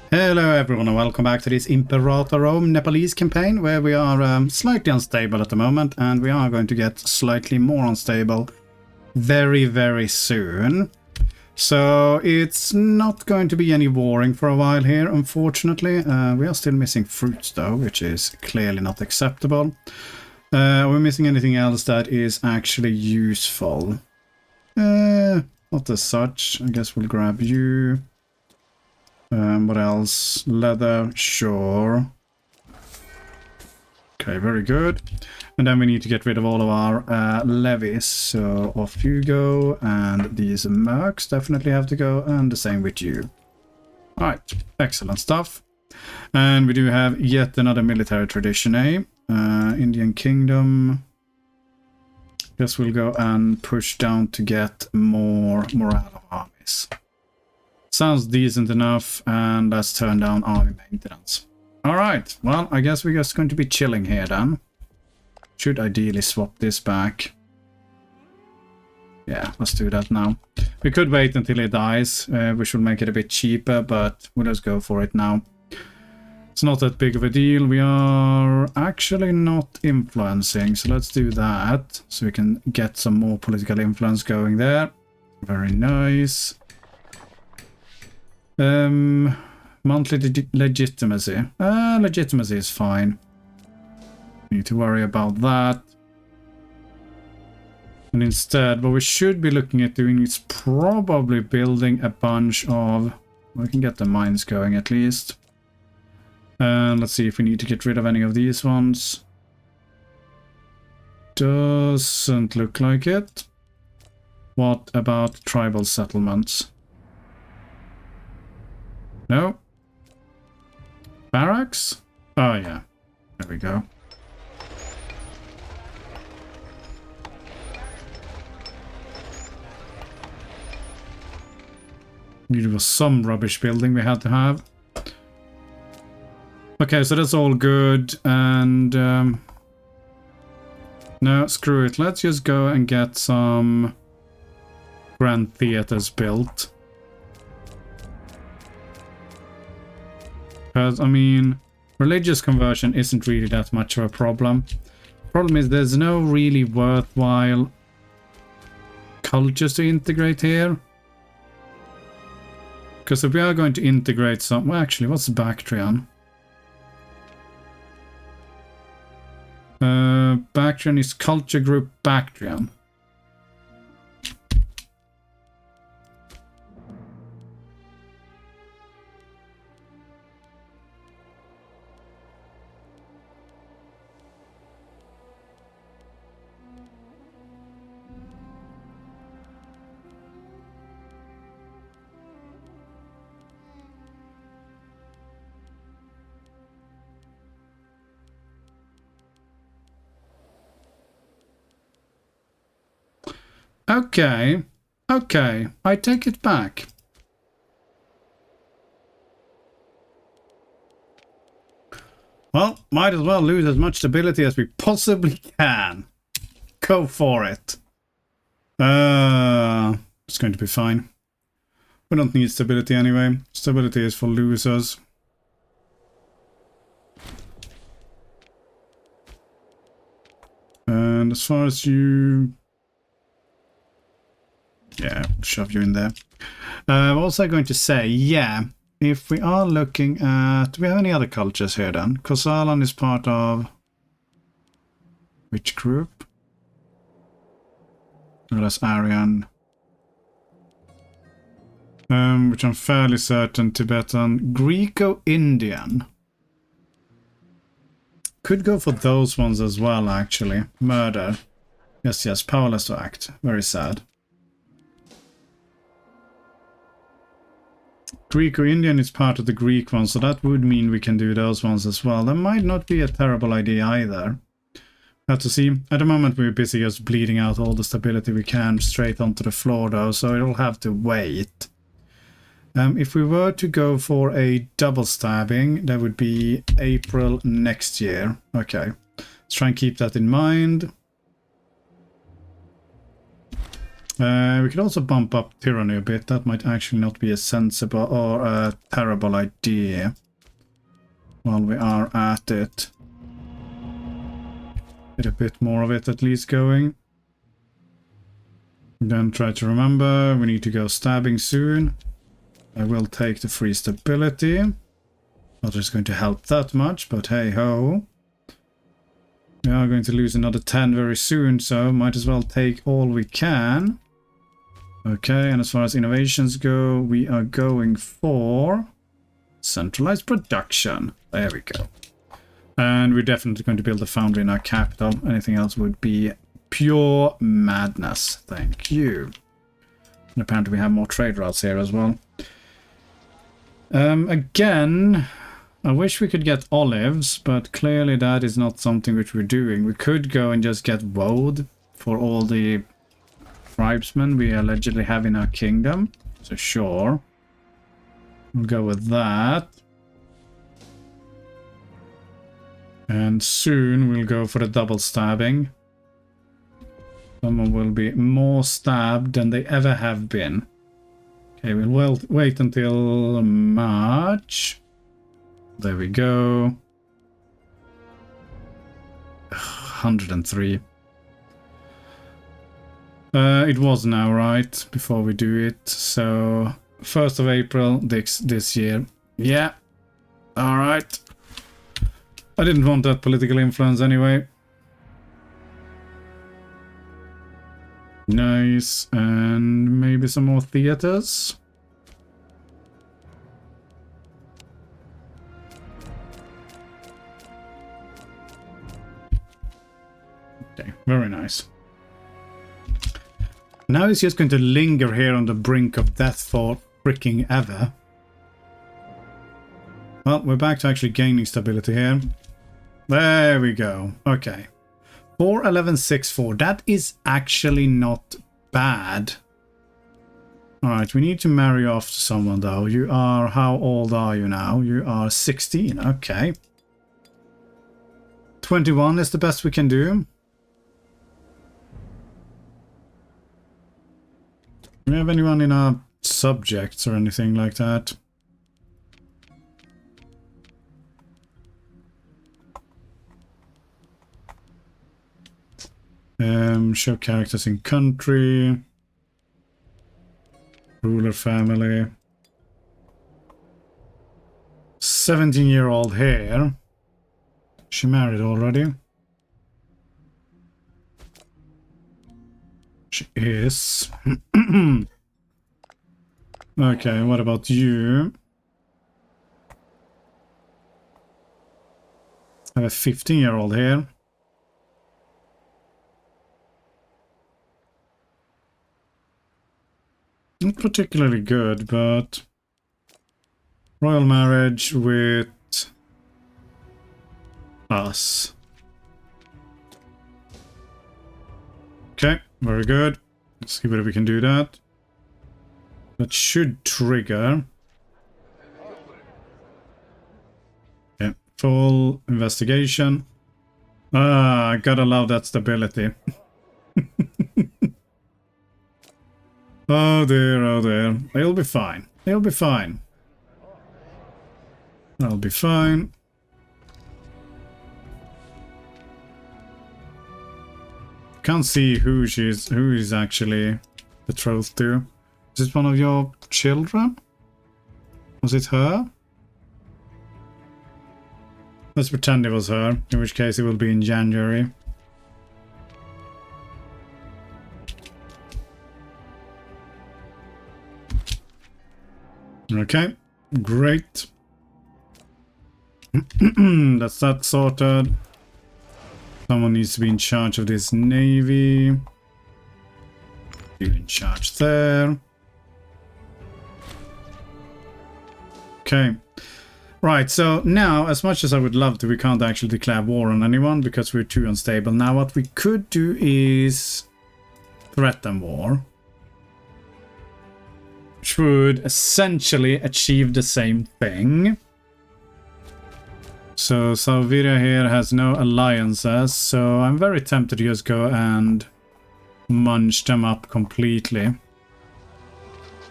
Hello everyone and welcome back to this Imperator Rome Nepalese campaign where we are slightly unstable at the moment and we are going to get slightly more unstable very soon. So it's not going to be any warring for a while here, unfortunately. We are still missing fruits though, which is clearly not acceptable. We're missing anything else that is actually useful. Not as such. I guess we'll grab you. What else? Leather, sure. Okay, very good. And then we need to get rid of all of our levies. So off you go, and these mercs definitely have to go, and the same with you. Alright, excellent stuff. And we do have yet another military tradition, eh? Indian Kingdom. Guess we'll go and push down to get more morale of armies. Sounds decent enough, and let's turn down army maintenance. Alright, well, I guess we're just going to be chilling here then. Should ideally swap this back. Yeah, let's do that now. We could wait until it dies, which will make it a bit cheaper, but we'll just go for it now. It's not that big of a deal. We are actually not influencing, so let's do that. So we can get some more political influence going there. Very nice. Monthly legitimacy. Legitimacy is fine. Need to worry about that. And instead, what we should be looking at doing is probably building a bunch of... We can get the mines going at least. And let's see if we need to get rid of any of these ones. Doesn't look like it. What about tribal settlements? No. Barracks? Oh, yeah. There we go. There was some rubbish building we had to have. Okay, so that's all good. And... no, screw it. Let's just go and get some grand theaters built. Because, I mean, religious conversion isn't really that much of a problem. Problem is there's no really worthwhile cultures to integrate here. Because if we are going to integrate some... Well, actually, what's Bactrian? Bactrian is culture group Bactrian. Okay, okay, I take it back. Well, might as well lose as much stability as we possibly can. Go for it. It's going to be fine. We don't need stability anyway. Stability is for losers. And as far as you... Yeah, shove you in there. I'm also going to say, yeah, if we are looking at... Do we have any other cultures here then? Kosalan is part of... Which group? Oh, that's Aryan. Which I'm fairly certain Tibetan. Greco-Indian. Could go for those ones as well, actually. Murder. Yes, powerless to act. Very sad. Greco-Indian is part of the Greek one, so that would mean we can do those ones as well. That might not be a terrible idea either. Have to see. At the moment we're busy just bleeding out all the stability we can straight onto the floor though, so it'll have to wait. If we were to go for a double stabbing, that would be April next year. Okay, let's try and keep that in mind. We could also bump up tyranny a bit. That might actually not be a sensible or a terrible idea. While we are at it. Get a bit more of it at least going. Then try to remember, we need to go stabbing soon. I will take the free stability. Not just going to help that much, but hey ho. We are going to lose another 10 very soon, so might as well take all we can. Okay, and as far as innovations go, we are going for centralized production. There we go. And we're definitely going to build a foundry in our capital. Anything else would be pure madness. Thank you. And apparently we have more trade routes here as well. Again, I wish we could get olives, but clearly that is not something which we're doing. We could go and just get woad for all the tribesmen we allegedly have in our kingdom. So sure. We'll go with that. And soon we'll go for the double stabbing. Someone will be more stabbed than they ever have been. Okay, we'll wait until March. There we go. 103. It was now, right? Before we do it. So, 1st of April this year. Yeah. Alright. I didn't want that political influence anyway. Nice. And maybe some more theaters. Okay, very nice. Now he's just going to linger here on the brink of death for freaking ever. Well, we're back to actually gaining stability here. There we go. Okay. 41164. That is actually not bad. Alright, we need to marry off to someone though. You are... How old are you now? You are 16. Okay. 21 is the best we can do. Do we have anyone in our subjects or anything like that? Show characters in country. Ruler family. 17-year-old here. She married already. She is. Okay, what about you? I have a 15-year-old here. Not particularly good, but royal marriage with us. Okay, very good. Let's see whether we can do that. That should trigger. Yeah, full investigation. Ah, I gotta love that stability. Oh dear, oh dear. They'll be fine. They'll be fine. I'll be fine. Can't see who is actually betrothed to. Is it one of your children? Was it her? Let's pretend it was her, in which case it will be in January. Okay, great. That's that sorted. Someone needs to be in charge of this navy. You're in charge there. Okay. Right, so now, as much as I would love to, we can't actually declare war on anyone because we're too unstable. Now what we could do is threaten war. Which would essentially achieve the same thing. So Salviria here has no alliances, so I'm very tempted to just go and munch them up completely.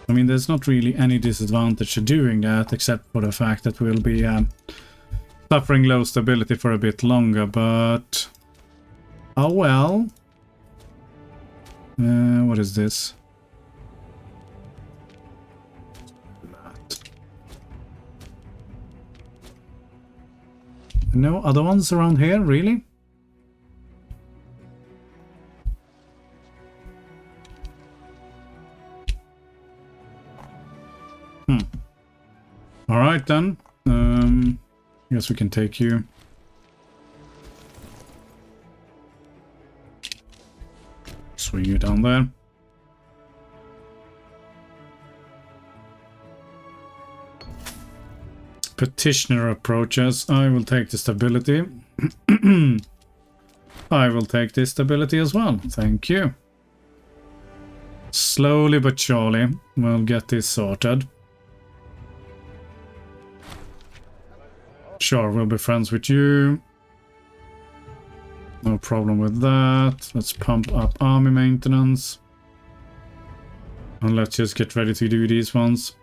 I mean, there's not really any disadvantage to doing that, except for the fact that we'll be suffering low stability for a bit longer, but... oh well. What is this? No other ones around here, really? Alright then. Guess we can take you. Swing you down there. Petitioner approaches. I will take the stability. I will take this stability as well. Thank you. Slowly but surely, we'll get this sorted. Sure, we'll be friends with you. No problem with that. Let's pump up army maintenance. And let's just get ready to do these ones.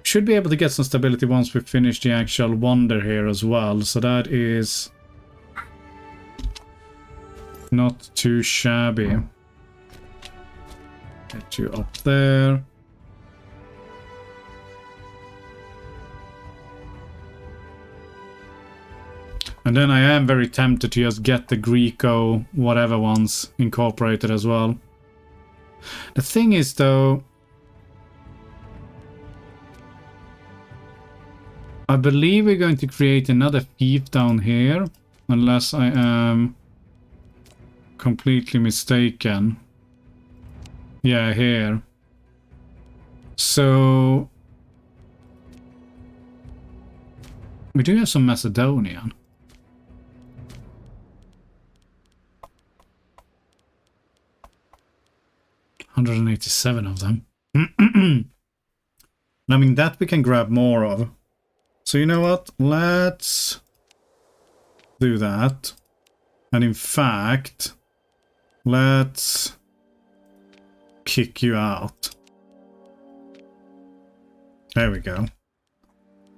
Should be able to get some stability once we finish the actual wonder here as well. So that is not too shabby. Get you up there. And then I am very tempted to just get the Greco whatever ones incorporated as well. The thing is though, I believe we're going to create another fief down here, unless I am completely mistaken. Yeah, here. So we do have some Macedonian. $187 of them. I mean, that we can grab more of. So you know what? Let's do that. And in fact, let's kick you out. There we go.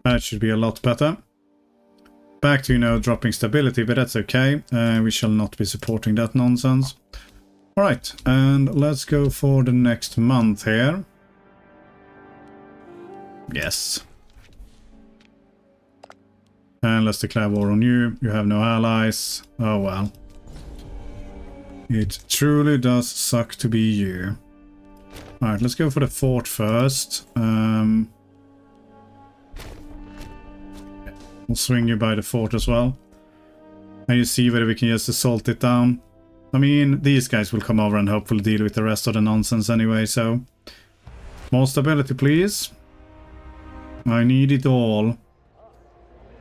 That should be a lot better. Back to, you know, dropping stability, but that's okay. We shall not be supporting that nonsense. Alright, and let's go for the next month here. Yes. And let's declare war on you. You have no allies. Oh well. It truly does suck to be you. Alright, let's go for the fort first. We'll swing you by the fort as well. And you see whether we can just assault it down. I mean, these guys will come over and hopefully deal with the rest of the nonsense anyway, so... more stability, please. I need it all.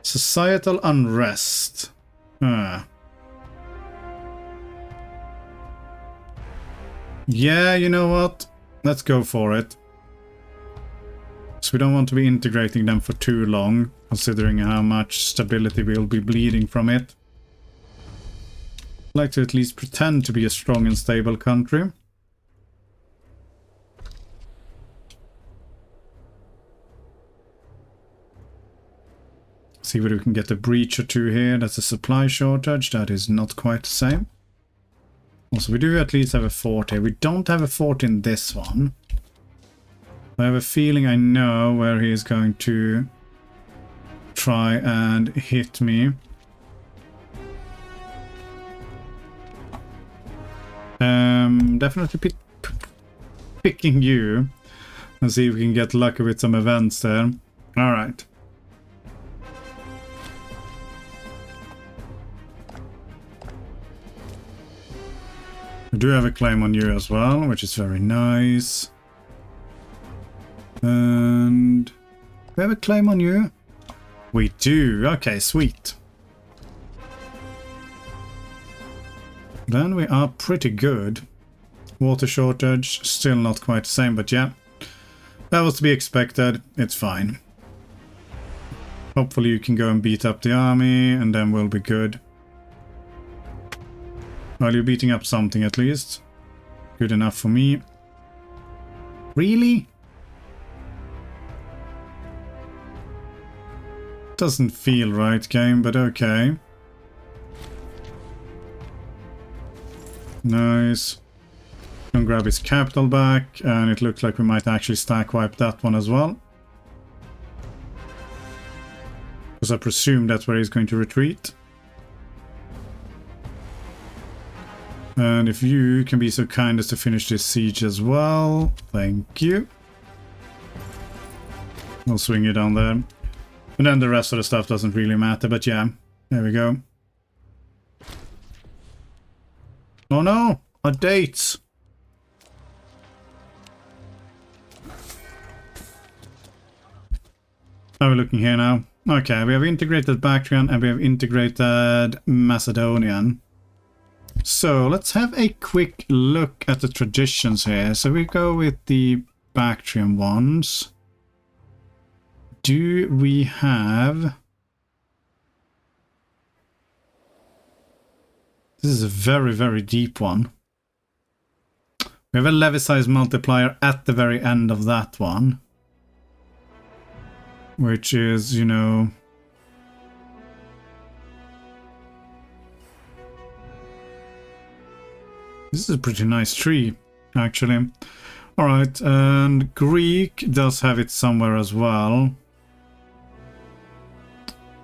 Societal unrest. Yeah, you know what? Let's go for it. So we don't want to be integrating them for too long, considering how much stability we'll be bleeding from it. I'd like to at least pretend to be a strong and stable country. See whether we can get a breach or two here. That's a supply shortage. That is not quite the same. Also, we do at least have a fort here. We don't have a fort in this one. I have a feeling I know where he is going to try and hit me. Definitely picking you. And see if we can get lucky with some events there. Alright. We do have a claim on you as well, which is very nice. And we have a claim on you? We do. Okay, sweet. Then we are pretty good. Water shortage, still not quite the same, but yeah. That was to be expected. It's fine. Hopefully you can go and beat up the army, and then we'll be good. Well, you're beating up something at least. Good enough for me. Really? Doesn't feel right, game, but okay. Nice. Can grab his capital back, and it looks like we might actually stack wipe that one as well. Because I presume that's where he's going to retreat. And if you can be so kind as to finish this siege as well. Thank you. We'll swing you down there. And then the rest of the stuff doesn't really matter, but yeah. There we go. Oh no! Our dates! How are we looking here now? Okay, we have integrated Bactrian and we have integrated Macedonian. So let's have a quick look at the traditions here. So we go with the Bactrian ones. Do we have... This is a very, very deep one. We have a levy size multiplier at the very end of that one. Which is, you know... This is a pretty nice tree, actually. Alright, and Greek does have it somewhere as well.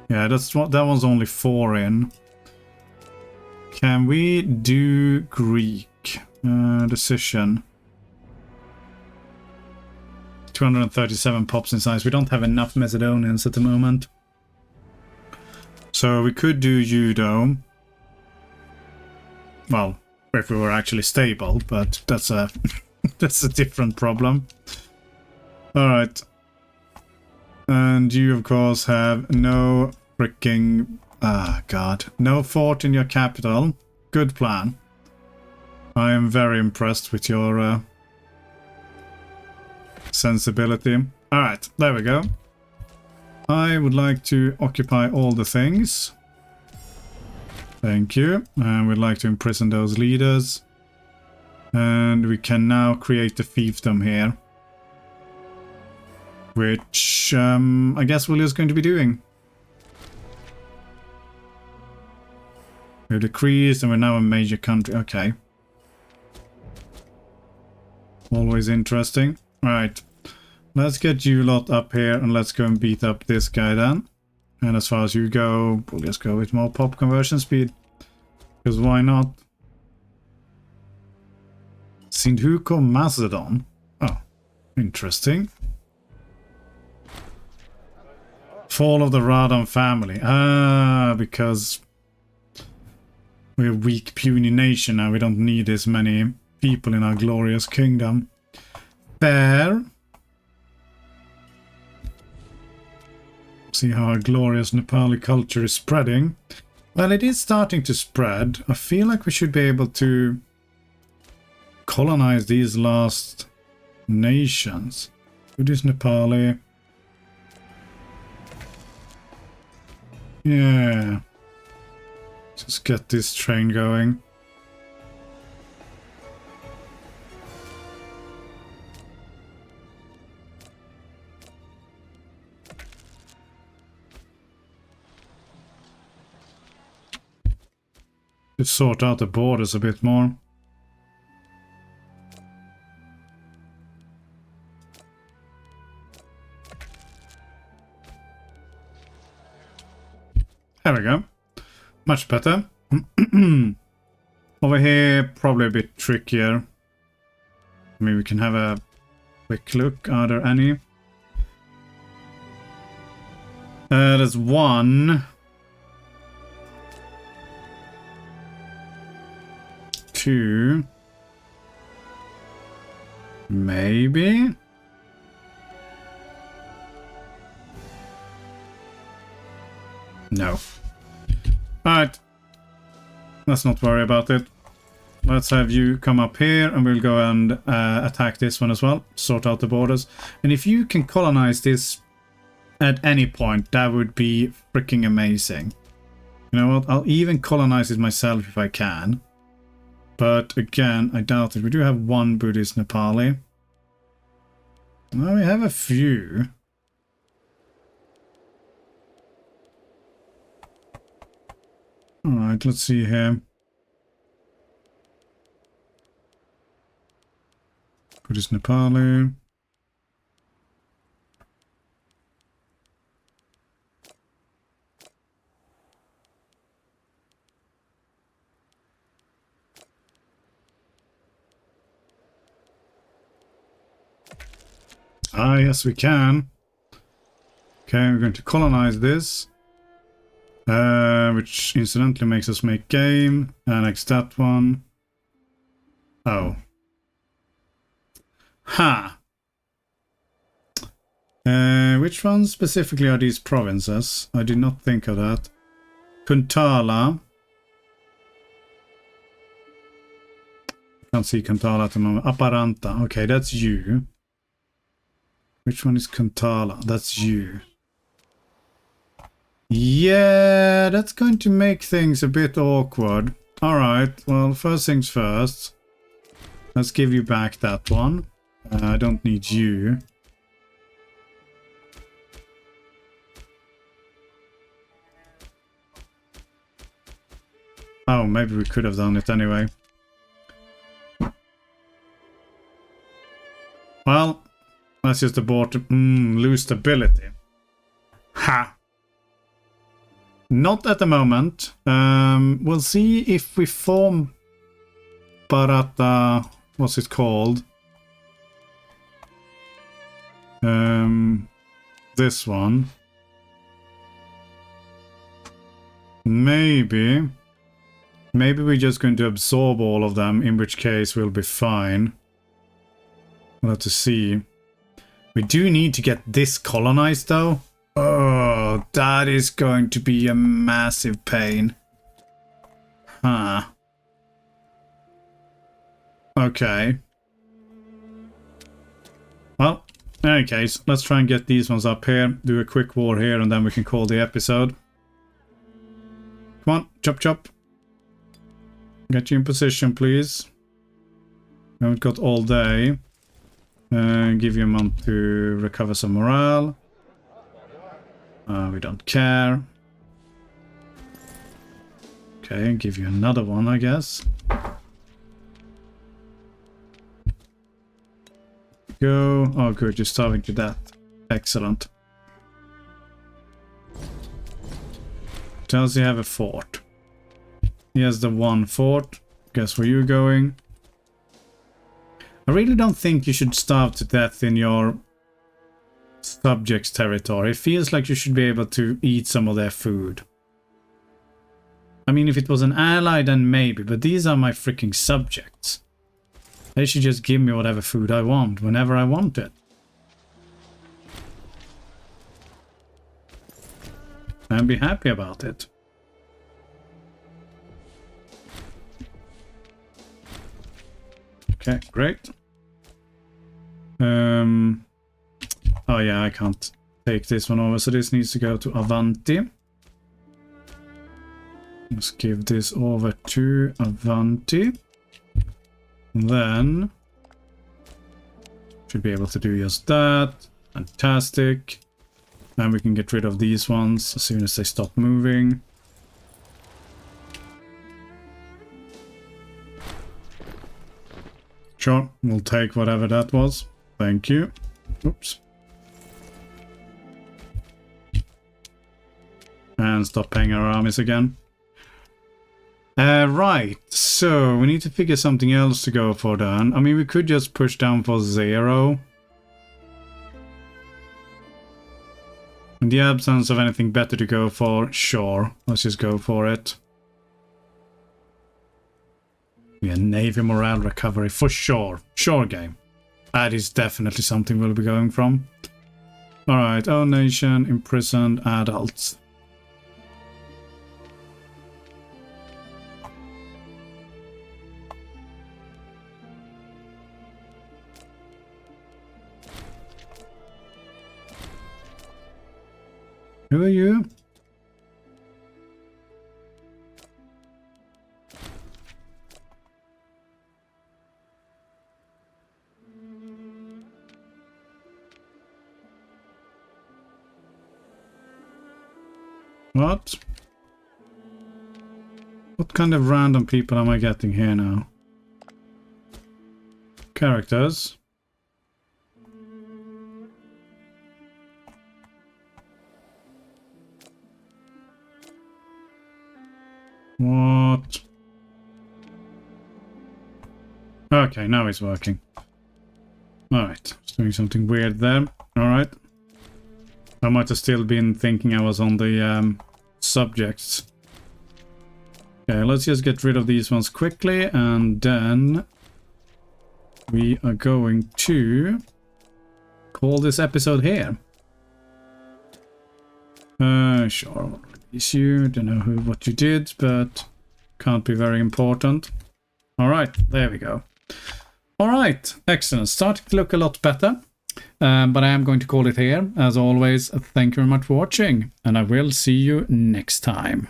Yeah, that's what that one's only 4 in. Can we do Greek? Decision. 237 pops in size. We don't have enough Macedonians at the moment. So we could do judo. Well, if we were actually stable, but that's a that's a different problem. Alright. And you of course have no freaking no fort in your capital. Good plan. I am very impressed with your sensibility. Alright, there we go. I would like to occupy all the things. Thank you. And we'd like to imprison those leaders. And we can now create the fiefdom here. Which I guess William's going to be doing. We've decreased and we're now a major country. Okay. Always interesting. Right. Let's get you lot up here and let's go and beat up this guy then. And as far as you go, we'll just go with more pop conversion speed. Because why not? Sindhuko Macedon. Oh, interesting. Fall of the Radon family. Ah, because we're a weak puny nation now. We don't need as many people in our glorious kingdom. Fair. See how our glorious Nepali culture is spreading. Well, it is starting to spread. I feel like we should be able to colonize these last nations. Who is Nepali? Yeah. Just get this train going. To sort out the borders a bit more. There we go. Much better. Over here, probably a bit trickier. Maybe we can have a quick look. Are there any? There's one. 2. Maybe? No. Alright. Let's not worry about it. Let's have you come up here and we'll go and attack this one as well. Sort out the borders. And if you can colonize this at any point, that would be freaking amazing. You know what? I'll even colonize it myself if I can. But again, I doubt it. We do have one Buddhist Nepali. Well, we have a few. Alright, let's see here. Buddhist Nepali. Ah, yes, we can. Okay, we're going to colonize this. Which incidentally makes us make game. Annex that one. Oh. Ha! Which ones specifically are these provinces? I did not think of that. Kuntala. Can't see Kuntala at the moment. Aparanta. Okay, that's you. Which one is Kuntala? That's you. Yeah, that's going to make things a bit awkward. Alright, well, first things first. Let's give you back that one. I don't need you. Oh, maybe we could have done it anyway. Well, let's just abort. Lose stability. Ha! Not at the moment. We'll see if we form Bharata. What's it called? This one. Maybe we're just going to absorb all of them, in which case we'll be fine. We'll have to see. We do need to get this colonized though. Oh, that is going to be a massive pain. Huh. Okay. Well, in any case, let's try and get these ones up here. Do a quick war here and then we can call the episode. Come on, chop chop. Get you in position, please. We haven't got all day. Give you a month to recover some morale. We don't care. Okay, give you another one, I guess. Go. Oh, good, you're starving to death. Excellent. Tells you have a fort. He has the one fort. Guess where you're going. I really don't think you should starve to death in your subjects' territory. It feels like you should be able to eat some of their food. I mean, if it was an ally, then maybe, but these are my freaking subjects. They should just give me whatever food I want, whenever I want it. And be happy about it. Okay, great. Oh yeah, I can't take this one over, so this needs to go to Avanti. Let's give this over to Avanti. Then should be able to do just that. Fantastic. And we can get rid of these ones as soon as they stop moving. Sure, we'll take whatever that was. Thank you. Oops. And stop paying our armies again. Right, so we need to figure something else to go for then. I mean, we could just push down for 0. In the absence of anything better to go for, sure, let's just go for it. Yeah, Navy morale recovery for sure. Sure game. That is definitely something we'll be going from. Alright, own nation, imprisoned adults. Who are you? What? What kind of random people am I getting here now? Characters. What? Okay, now it's working. Alright, it's doing something weird there. Alright. I might have still been thinking I was on the subjects. Okay, let's just get rid of these ones quickly, and then we are going to call this episode here. Sure. You don't know what you did, but can't be very important. All right, there we go. All right, excellent. Starting to look a lot better. But I am going to call it here. As always, thank you very much for watching, and I will see you next time.